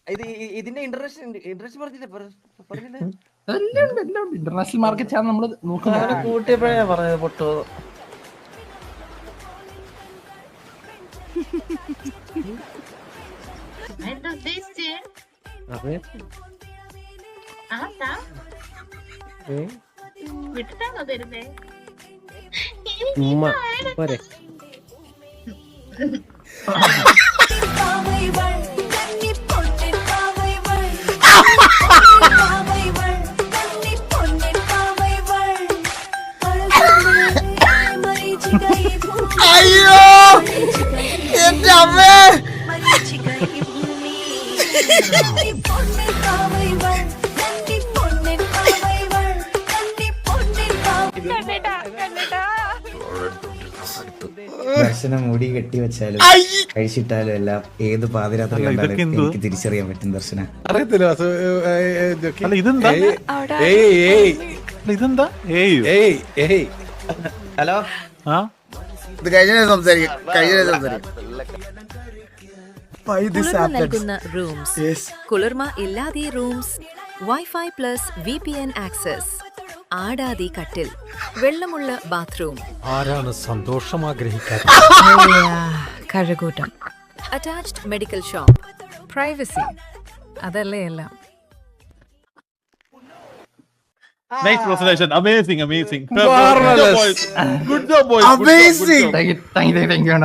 ഇതിന്റെ ഇന്റർനാഷണൽ പറഞ്ഞില്ലേ international market ആണ് നമ്മള് നോക്കുന്നത്. കൂട്ടിയപ്പോഴേ പറഞ്ഞത് പൊട്ടു. എന്താ ഉദ്ദേശിച്ചേ? വിട്ടിട്ടാണോ തരുന്നേ? അയ്യോ എന്റെ അമ്മേ. ദർശനം മുടി കെട്ടി വെച്ചാലും കഴിച്ചിട്ടാലും എല്ലാം ഏത് പാതിരാത്രി കണ്ടാലും എനിക്ക് തിരിച്ചറിയാൻ പറ്റും. ദർശനം അറിയത്തില്ല. ഹലോ ഇത് കഴിഞ്ഞ സംസാരിക്കും. നൽകുന്ന റൂംസ്, കുളിർമ ഇല്ലാതെ rooms, wifi plus VPN access, ആടാതി കട്ടിൽ, വെള്ളമുള്ള ബാത്റൂം, ആരാണ് സന്തോഷം ആഗ്രഹിക്കാത്ത Kazhakkoottam, attached medical shop, privacy, അതല്ലേ എല്ലാം. Nice presentation. Amazing. Marvelous. Good job, boys. Amazing. Thank you.